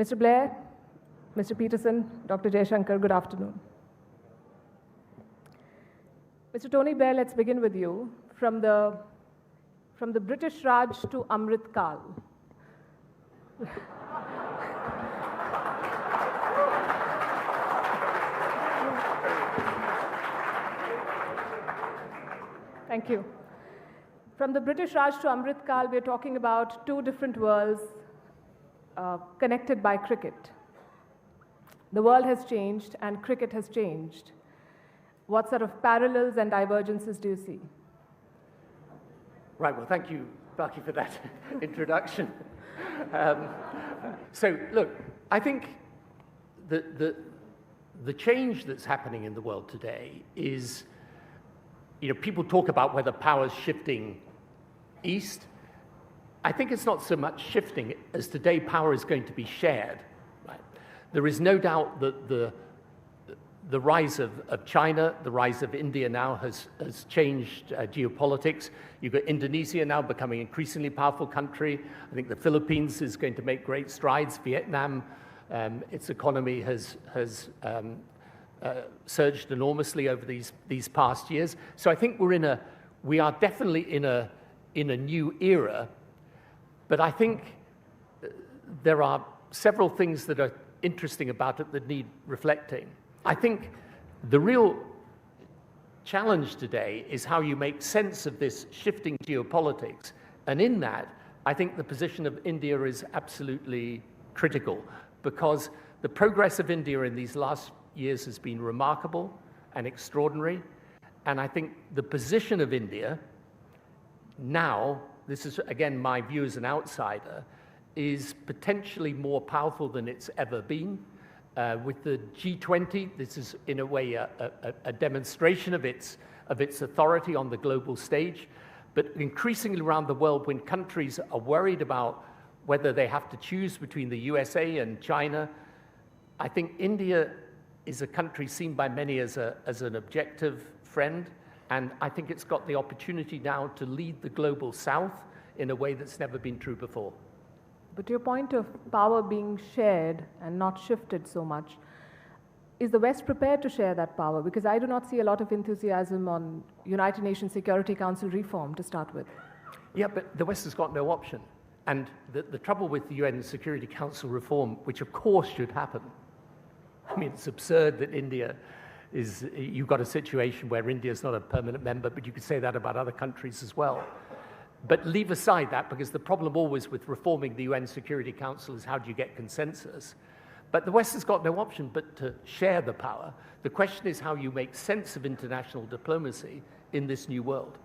Mr. Blair, Mr. Pietersen, Dr. Jaishankar, good afternoon. Mr. Tony Blair, let's begin with you. From the British Raj to Amrit Kal. Thank you. From the British Raj to Amrit Kal, we're talking about two different worlds connected by cricket. The world has changed and cricket has changed. What sort of parallels and divergences do you see? Right, well, thank you, Palki, for that introduction. So, look, I think the change that's happening in the world today is, people talk about whether power's shifting east. I think it's not so much shifting as today power is going to be shared. Right? There is no doubt that the rise of China, the rise of India now has changed geopolitics. You've got Indonesia now becoming an increasingly powerful country. I think the Philippines is going to make great strides. Vietnam, its economy has surged enormously over these past years. So I think we are definitely in a new era. But I think there are several things that are interesting about it that need reflecting. I think the real challenge today is how you make sense of this shifting geopolitics. And in that, I think the position of India is absolutely critical, because the progress of India in these last years has been remarkable and extraordinary. And I think the position of India now, this is again my view as an outsider, is potentially more powerful than it's ever been. With the G20, this is in a way a demonstration of its authority on the global stage. But increasingly around the world, when countries are worried about whether they have to choose between the USA and China, I think India is a country seen by many as an objective friend. And I think it's got the opportunity now to lead the global south in a way that's never been true before. But your point of power being shared and not shifted so much, is the West prepared to share that power? Because I do not see a lot of enthusiasm on United Nations Security Council reform to start with. Yeah, but the West has got no option. And the trouble with the UN Security Council reform, which of course should happen, I mean, it's absurd that you've got a situation where India is not a permanent member, but you could say that about other countries as well. But leave aside that, because the problem always with reforming the UN Security Council is how do you get consensus? But the West has got no option but to share the power. The question is how you make sense of international diplomacy in this new world.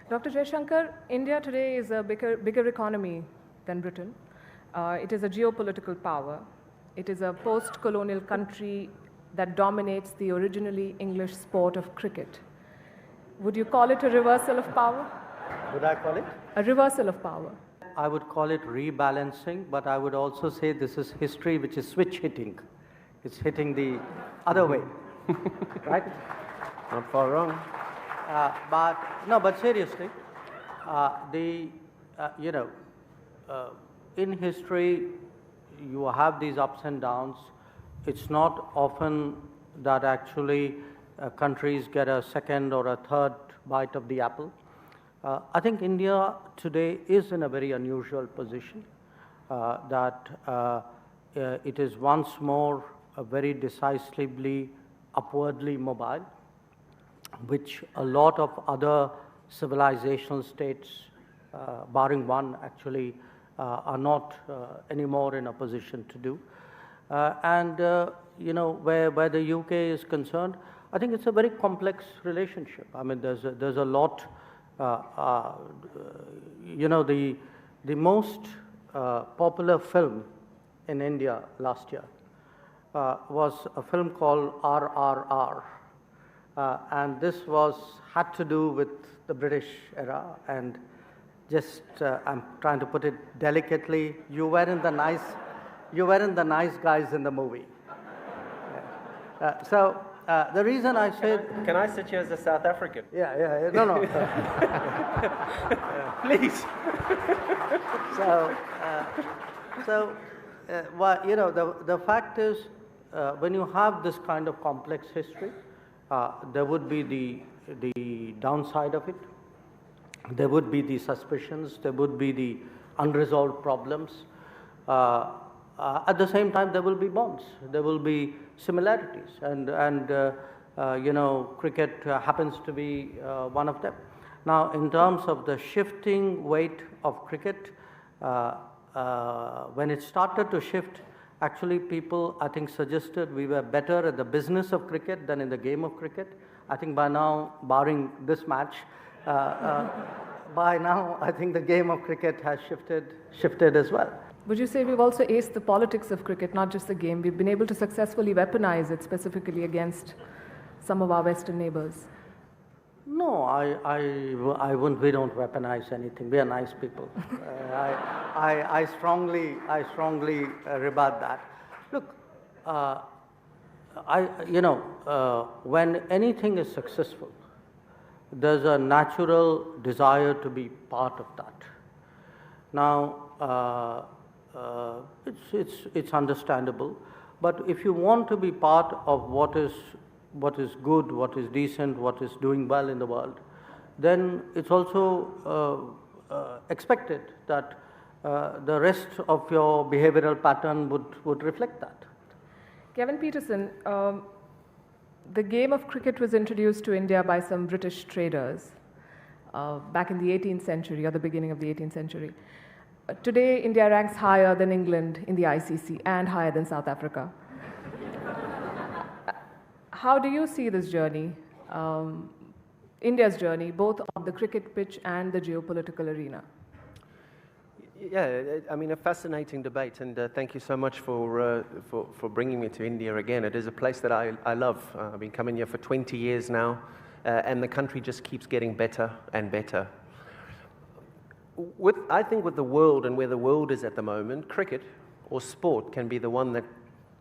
Dr. Jaishankar, India today is a bigger economy than Britain. It is a geopolitical power. It is a post-colonial country that dominates the originally English sport of cricket. Would you call it a reversal of power? Would I call it? A reversal of power. I would call it rebalancing, but I would also say this is history which is switch hitting. It's hitting the other way, right? Not far wrong. But seriously, in history, you have these ups and downs. It's not often that actually countries get a second or a third bite of the apple. I think India today is in a very unusual position that it is once more very decisively upwardly mobile, which a lot of other civilizational states, barring one actually, are not anymore in a position to do. Where the UK is concerned, I think it's a very complex relationship. I mean, there's a lot. The most popular film in India last year was a film called RRR, and this had to do with the British era. And just I'm trying to put it delicately, you weren't the nice guys in the movie. The reason I said... Can I sit here as a South African? Yeah. No. Please. Well, you know, the fact is, when you have this kind of complex history, there would be the downside of it. There would be the suspicions. There would be the unresolved problems. At the same time, there will be bonds. There will be similarities, and you know, cricket happens to be one of them. Now, in terms of the shifting weight of cricket, when it started to shift, actually people, I think, suggested we were better at the business of cricket than in the game of cricket. I think by now, barring this match, by now I think the game of cricket has shifted as well. Would you say we've also aced the politics of cricket, not just the game? We've been able to successfully weaponize it specifically against some of our Western neighbors. No, I wouldn't. We don't weaponize anything. We are nice people. I strongly rebut that. Look, when anything is successful, there's a natural desire to be part of that. Now, it's understandable, but if you want to be part of what is good, what is decent, what is doing well in the world, then it's also expected that the rest of your behavioral pattern would reflect that. Kevin Pietersen, the game of cricket was introduced to India by some British traders back in the 18th century or the beginning of the 18th century. Today, India ranks higher than England in the ICC and higher than South Africa. How do you see this journey, India's journey, both on the cricket pitch and the geopolitical arena? Yeah, I mean, a fascinating debate, and thank you so much for bringing me to India again. It is a place that I love. I've been coming here for 20 years now, and the country just keeps getting better and better. I think with the world and where the world is at the moment, cricket or sport can be the one that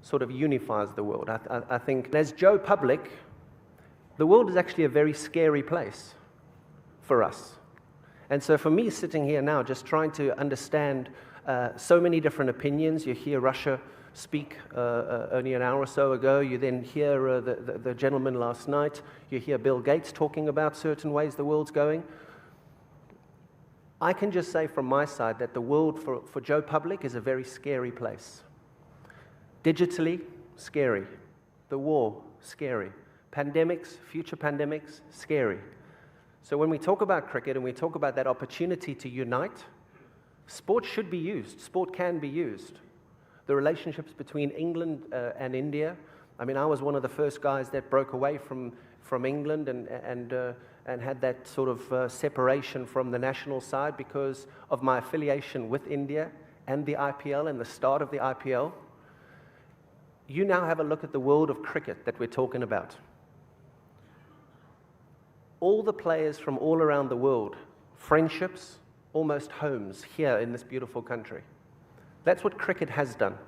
sort of unifies the world. I think as Joe Public, the world is actually a very scary place for us. And so for me, sitting here now, just trying to understand so many different opinions. You hear Russia speak only an hour or so ago. You then hear the gentleman last night. You hear Bill Gates talking about certain ways the world's going. I can just say from my side that the world for Joe Public is a very scary place. Digitally, scary. The war, scary. Pandemics, future pandemics, scary. So when we talk about cricket and we talk about that opportunity to unite, sport should be used. Sport can be used. The relationships between England and India, I mean, I was one of the first guys that broke away from England and had that sort of separation from the national side because of my affiliation with India and the IPL and the start of the IPL. You now have a look at the world of cricket that we're talking about. All the players from all around the world, friendships, almost homes here in this beautiful country. That's what cricket has done.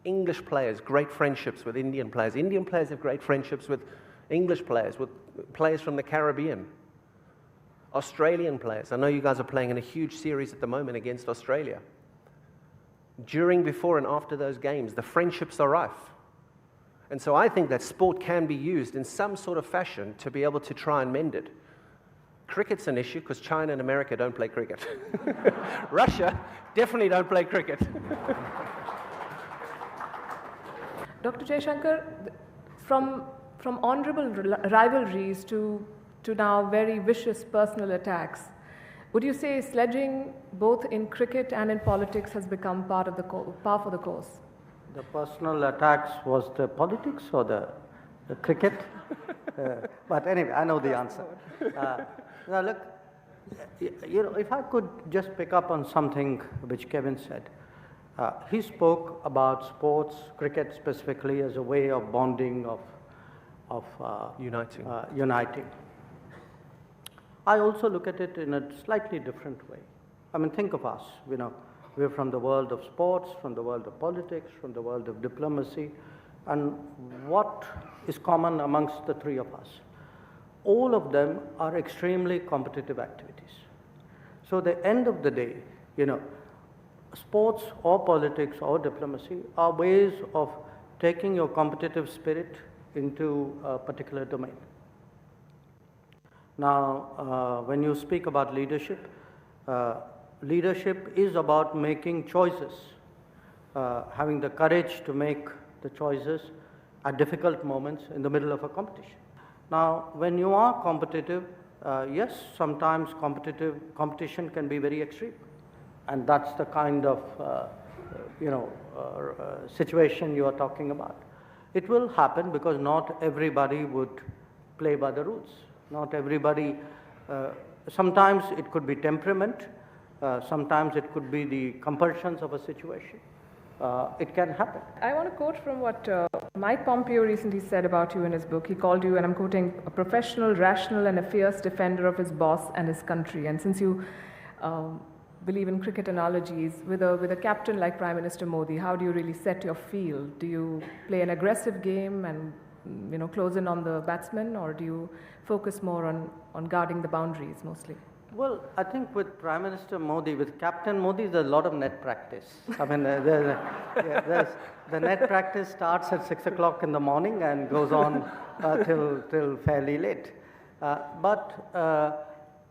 English players, great friendships with Indian players. Indian players have great friendships with English players, with players from the Caribbean. Australian players. I know you guys are playing in a huge series at the moment against Australia. During, before, and after those games, the friendships are rife. And so I think that sport can be used in some sort of fashion to be able to try and mend it. Cricket's an issue because China and America don't play cricket. Russia definitely don't play cricket. Dr. Jaishankar, from honorable rivalries to now very vicious personal attacks, would you say sledging both in cricket and in politics has become part of the par for the course? The personal attacks was the politics or the cricket? But anyway, I know the answer. Now look, you know, if I could just pick up on something which Kevin said. He spoke about sports, cricket specifically, as a way of bonding, of uniting. I also look at it in a slightly different way. I mean, think of us, you know, we're from the world of sports, from the world of politics, from the world of diplomacy, and what is common amongst the three of us? All of them are extremely competitive activities. So at the end of the day, you know, sports or politics or diplomacy are ways of taking your competitive spirit into a particular domain. Now, when you speak about leadership, leadership is about making choices, having the courage to make the choices at difficult moments in the middle of a competition. Now, when you are competitive, yes, sometimes competition can be very extreme, and that's the kind of situation you are talking about. It will happen because not everybody would play by the rules. Not everybody. Sometimes it could be temperament. Sometimes it could be the compulsions of a situation. It can happen. I want to quote from what Mike Pompeo recently said about you in his book. He called you, and I'm quoting, a professional, rational, and a fierce defender of his boss and his country. And since you believe in cricket analogies, with a captain like Prime Minister Modi, how do you really set your field? Do you play an aggressive game and close in on the batsman, or do you focus more on guarding the boundaries mostly? Well, I think with Prime Minister Modi, with Captain Modi, there's a lot of net practice. I mean, the net practice starts at 6 o'clock in the morning and goes on till fairly late. But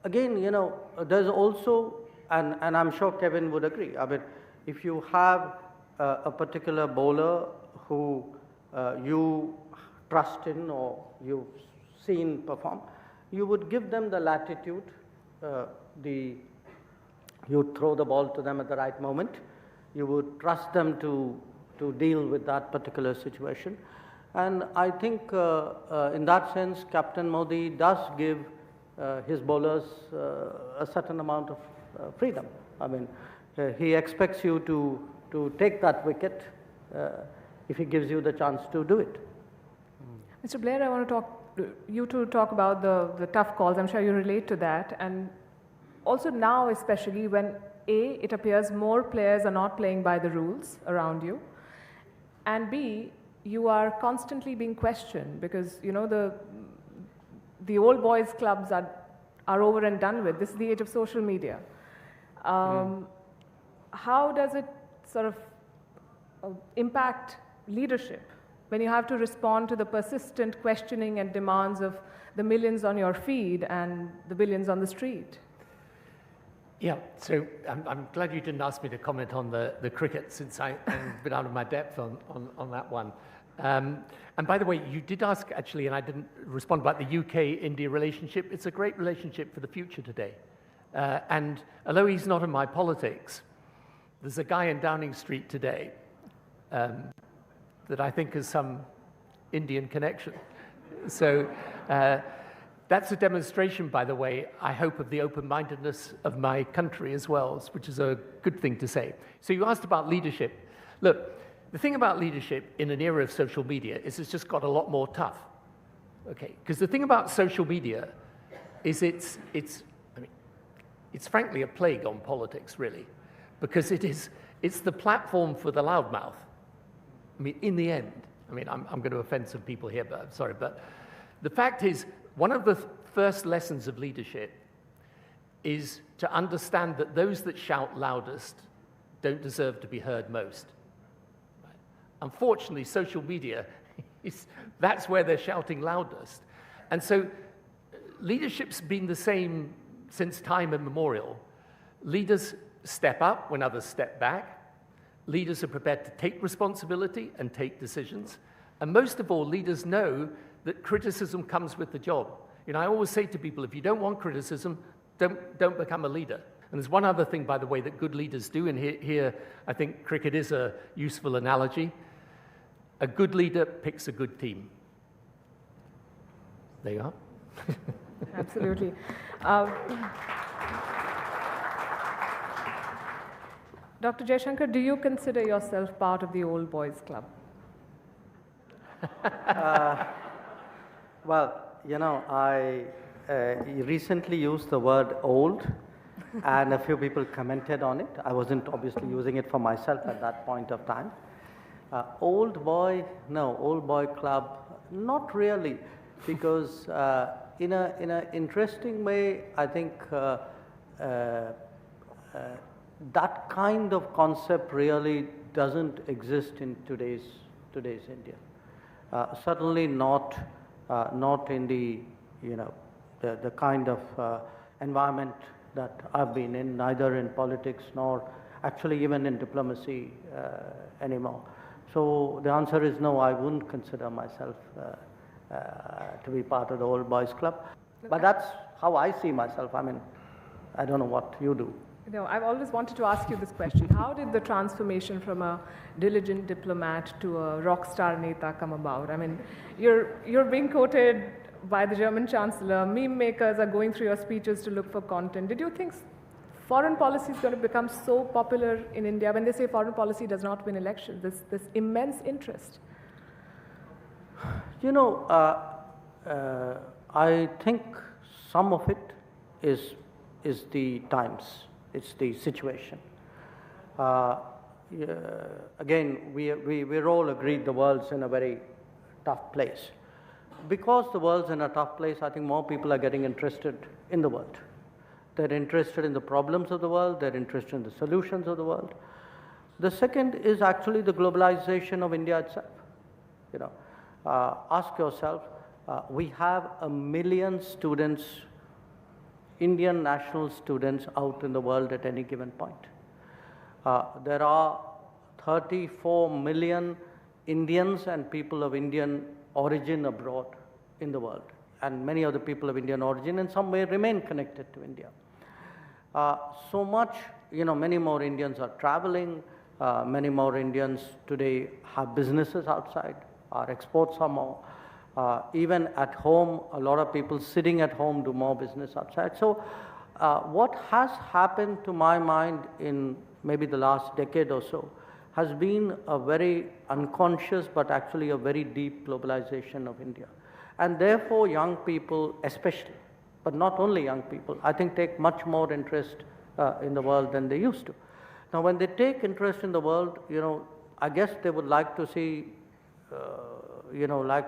again, there's also, and I'm sure Kevin would agree, I mean, if you have a particular bowler who you trust in or you've seen perform, you would give them the latitude. You throw the ball to them at the right moment. You would trust them to deal with that particular situation. And I think in that sense, Captain Modi does give his bowlers a certain amount of freedom. I mean, he expects you to take that wicket if he gives you the chance to do it. Mr. Blair, I want to talk about the tough calls. I'm sure you relate to that. And also now, especially when A, it appears more players are not playing by the rules around you, and B, you are constantly being questioned because, the old boys clubs are over and done with. This is the age of social media. How does it sort of impact leadership when you have to respond to the persistent questioning and demands of the millions on your feed and the billions on the street? Yeah, so I'm glad you didn't ask me to comment on the cricket, since I've been out of my depth on that one. And by the way, you did ask, actually, and I didn't respond about the UK-India relationship. It's a great relationship for the future today. And although he's not in my politics, there's a guy in Downing Street today that I think has some Indian connection. So that's a demonstration, by the way, I hope, of the open-mindedness of my country as well, which is a good thing to say. So you asked about leadership. Look, the thing about leadership in an era of social media is it's just got a lot more tough. Okay, because the thing about social media is it's frankly a plague on politics, really, because it's the platform for the loudmouth. I mean, in the end, I'm going to offend some people here, but I'm sorry, but the fact is, one of the first lessons of leadership is to understand that those that shout loudest don't deserve to be heard most. Right? Unfortunately, social media, that's where they're shouting loudest. And so leadership's been the same since time immemorial. Leaders step up when others step back. Leaders are prepared to take responsibility and take decisions. And most of all, leaders know that criticism comes with the job. I always say to people, if you don't want criticism, don't become a leader. And there's one other thing, by the way, that good leaders do, and here I think cricket is a useful analogy. A good leader picks a good team. There you are. Absolutely. Dr. Jaishankar, do you consider yourself part of the old boys club? Well, I recently used the word old, and a few people commented on it. I wasn't obviously using it for myself at that point of time. Old boy club, not really, because in an interesting way, I think that kind of concept really doesn't exist in today's India. Certainly not in the the kind of environment that I've been in, neither in politics nor actually even in diplomacy anymore. So the answer is no, I wouldn't consider myself to be part of the old boys club. But that's how I see myself. I mean, I don't know what you do. No, I've always wanted to ask you this question. How did the transformation from a diligent diplomat to a rock star neta come about? I mean, you're being quoted by the German Chancellor. Meme makers are going through your speeches to look for content. Did you think foreign policy is going to become so popular in India? When they say foreign policy does not win elections, this immense interest. You know, I think some of it is the times. It's the situation. Again, we're all agreed the world's in a very tough place. Because the world's in a tough place, I think more people are getting interested in the world. They're interested in the problems of the world. They're interested in the solutions of the world. The second is actually the globalization of India itself. You know, ask yourself, we have 1 million students, Indian national students out in the world at any given point. There are 34 million Indians and people of Indian origin abroad in the world, and many of the people of Indian origin in some way remain connected to India. So much, you know, many more Indians are traveling, many more Indians today have businesses outside, our exports are more. Even at home, a lot of people sitting at home do more business outside. So what has happened to my mind in maybe the last decade or so has been a very unconscious but actually a very deep globalization of India. And therefore young people especially, but not only young people, I think take much more interest in the world than they used to. Now when they take interest in the world, you know, I guess they would like to see, you know, like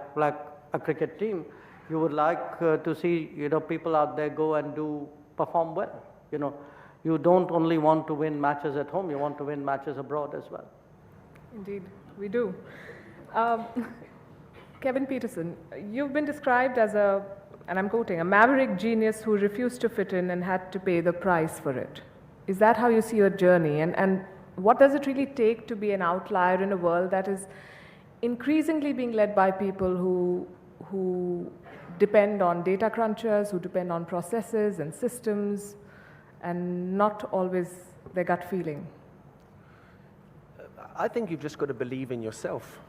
a cricket team, you would like to see, you know, people out there go and perform well. You know, you don't only want to win matches at home, you want to win matches abroad as well. Indeed, we do. Kevin Pietersen, you've been described as and I'm quoting, a maverick genius who refused to fit in and had to pay the price for it. Is that how you see your journey? And what does it really take to be an outlier in a world that is increasingly being led by people who depend on data crunchers, who depend on processes and systems, and not always their gut feeling? I think you've just got to believe in yourself.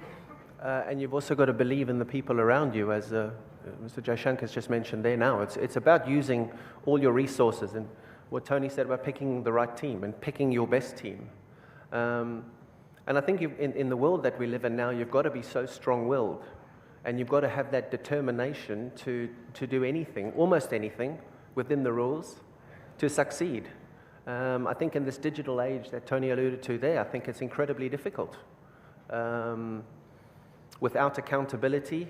And you've also got to believe in the people around you, as Mr. Jaishankar has just mentioned there now. It's about using all your resources, and what Tony said about picking the right team and picking your best team. And I think in the world that we live in now, you've got to be so strong-willed, and you've got to have that determination to do anything, almost anything, within the rules to succeed. I think in this digital age that Tony alluded to there, I think it's incredibly difficult. Without accountability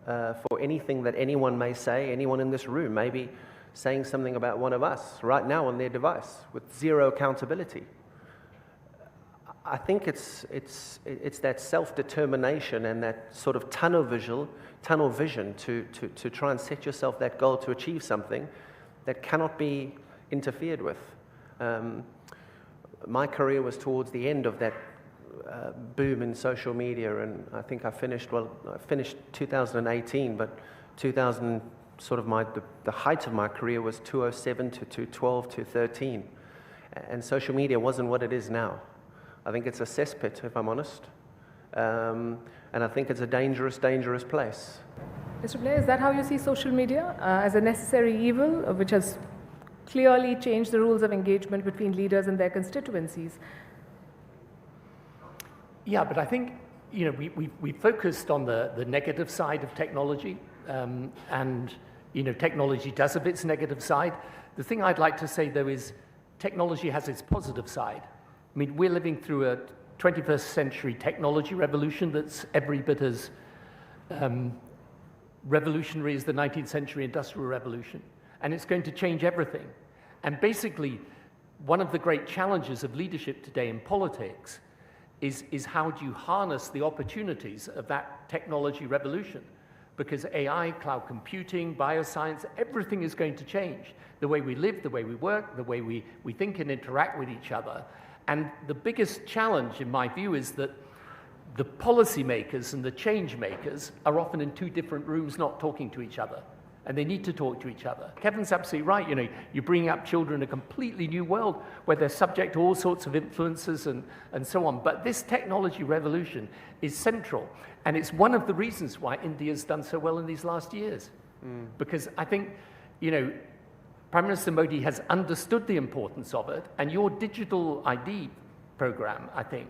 for anything that anyone may say, anyone in this room may be saying something about one of us right now on their device with zero accountability. I think it's that self-determination and that sort of tunnel vision to try and set yourself that goal to achieve something that cannot be interfered with. My career was towards the end of that boom in social media, and I think I finished 2018, but 2000 sort of the height of my career was 2007 to 2012 to 2013, and social media wasn't what it is now. I think it's a cesspit, if I'm honest, and I think it's a dangerous place. Mr. Blair, is that how you see social media, as a necessary evil, which has clearly changed the rules of engagement between leaders and their constituencies? Yeah, but I think, you know, we focused on the negative side of technology, and, you know, technology does have its negative side. The thing I'd like to say, though, is technology has its positive side. I mean, we're living through a 21st century technology revolution that's every bit as revolutionary as the 19th century industrial revolution. And it's going to change everything. And basically, one of the great challenges of leadership today in politics is how do you harness the opportunities of that technology revolution? Because AI, cloud computing, bioscience, everything is going to change. The way we live, the way we work, the way we think and interact with each other. And the biggest challenge, in my view, is that the policymakers and the change makers are often in two different rooms not talking to each other. And they need to talk to each other. Kevin's absolutely right. You know, you're bringing up children in a completely new world where they're subject to all sorts of influences and so on. But this technology revolution is central. And it's one of the reasons why India's done so well in these last years. Because I think, you know, Prime Minister Modi has understood the importance of it. And your digital ID program, I think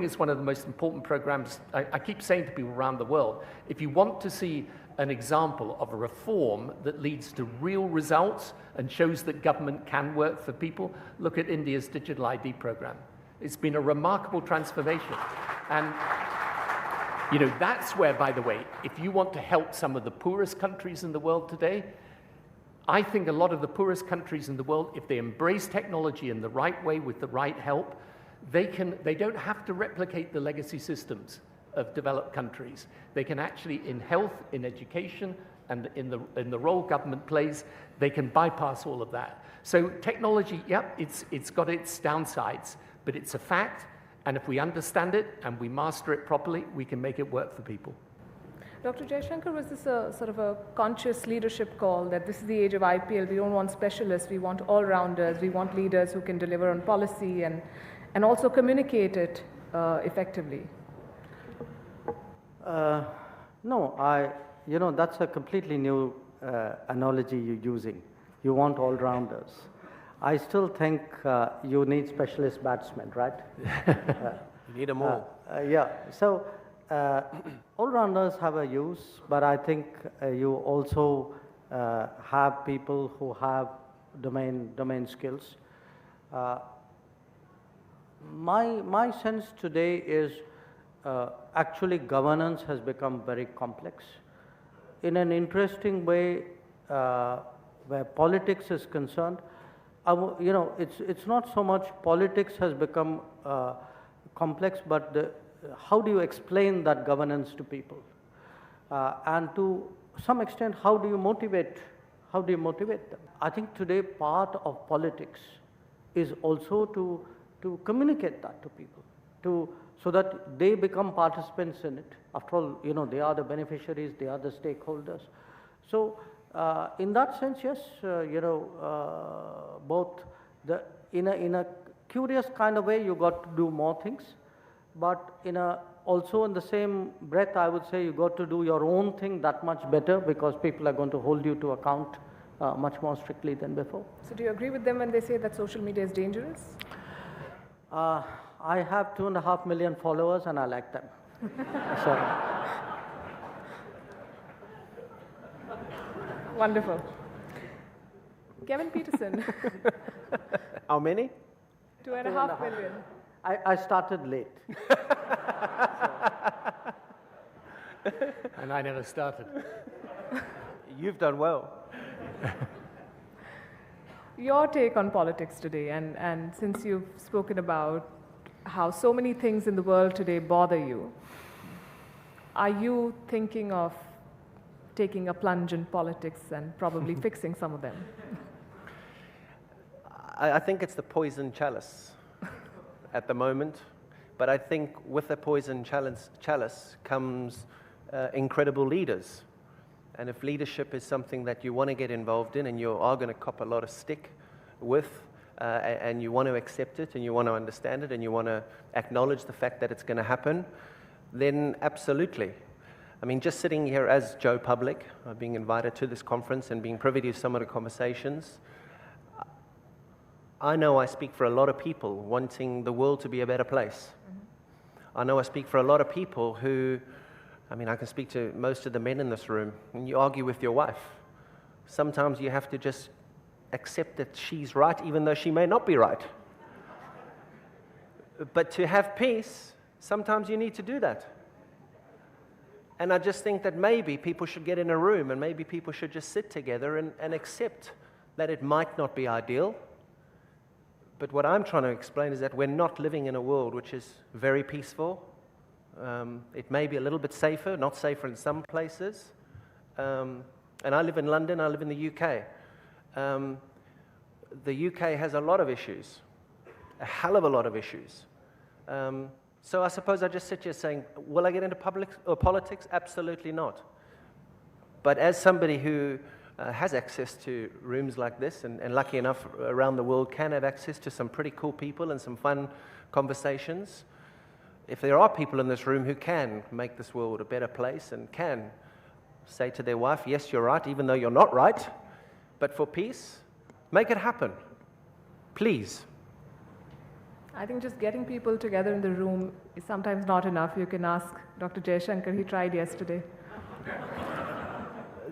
it's one of the most important programs. I keep saying to people around the world, if you want to see an example of a reform that leads to real results and shows that government can work for people, look at India's digital ID program. It's been a remarkable transformation. And, you know, that's where, by the way, if you want to help some of the poorest countries in the world today, I think a lot of the poorest countries in the world, if they embrace technology in the right way with the right help, they don't have to replicate the legacy systems of developed countries. They can actually, in health, in education, and in the role government plays, they can bypass all of that. So technology, yep, it's got its downsides, but it's a fact, and if we understand it and we master it properly, we can make it work for people. Dr. Jaishankar, was this a sort of a conscious leadership call that this is the age of IPL, we don't want specialists, we want all-rounders, we want leaders who can deliver on policy and also communicate it effectively? No, you know, that's a completely new analogy you're using. You want all-rounders. I still think you need specialist batsmen, right? You need them all. Yeah, so all-rounders have a use, but I think you also have people who have domain skills. My sense today is actually governance has become very complex. In an interesting way, where politics is concerned, you know, it's not so much politics has become complex, but how do you explain that governance to people? And to some extent, how do you motivate them? I think today part of politics is also to communicate that to people, so that they become participants in it. After all, you know, they are the beneficiaries, they are the stakeholders. So in that sense, yes, you know, both in a curious kind of way, you got to do more things, but also in the same breath, I would say you got to do your own thing that much better, because people are going to hold you to account much more strictly than before. So do you agree with them when they say that social media is dangerous? I have 2.5 million followers and I like them. So. Wonderful. Kevin Pietersen. How many? 2.5 million. I started late. And I never started. You've done well. Your take on politics today, and since you've spoken about how so many things in the world today bother you, are you thinking of taking a plunge in politics and probably fixing some of them? I think it's the poison chalice at the moment, but I think with the poison chalice comes incredible leaders. And if leadership is something that you want to get involved in and you are going to cop a lot of stick with, and you want to accept it and you want to understand it and you want to acknowledge the fact that it's going to happen, then absolutely. I mean, just sitting here as Joe Public, being invited to this conference and being privy to some of the conversations, I know I speak for a lot of people wanting the world to be a better place. I know I speak for a lot of people who, I mean, I can speak to most of the men in this room. When you argue with your wife, sometimes you have to just accept that she's right, even though she may not be right. But to have peace, sometimes you need to do that. And I just think that maybe people should get in a room and maybe people should just sit together and accept that it might not be ideal, But what I'm trying to explain is that we're not living in a world which is very peaceful. It may be a little bit safer, not safer in some places. And I live in London, I live in the UK. The UK has a lot of issues, a hell of a lot of issues. So I suppose I just sit here saying, will I get into politics? Absolutely not. But as somebody who has access to rooms like this, and lucky enough around the world can have access to some pretty cool people and some fun conversations, if there are people in this room who can make this world a better place and can say to their wife, yes, you're right, even though you're not right, but for peace, make it happen. Please. I think just getting people together in the room is sometimes not enough. You can ask Dr. Jaishankar, he tried yesterday.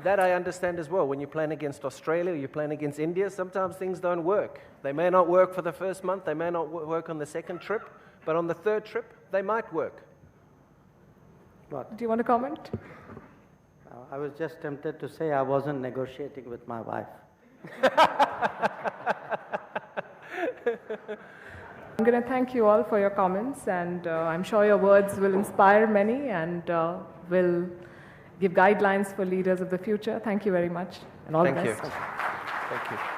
That I understand as well. When you're playing against Australia, you're playing against India, sometimes things don't work. They may not work for the first month, they may not work on the second trip, but on the third trip, they might work. What? Do you want to comment? I was just tempted to say I wasn't negotiating with my wife. I'm going to thank you all for your comments, and I'm sure your words will inspire many and will give guidelines for leaders of the future. Thank you very much, and all the best. Thank you.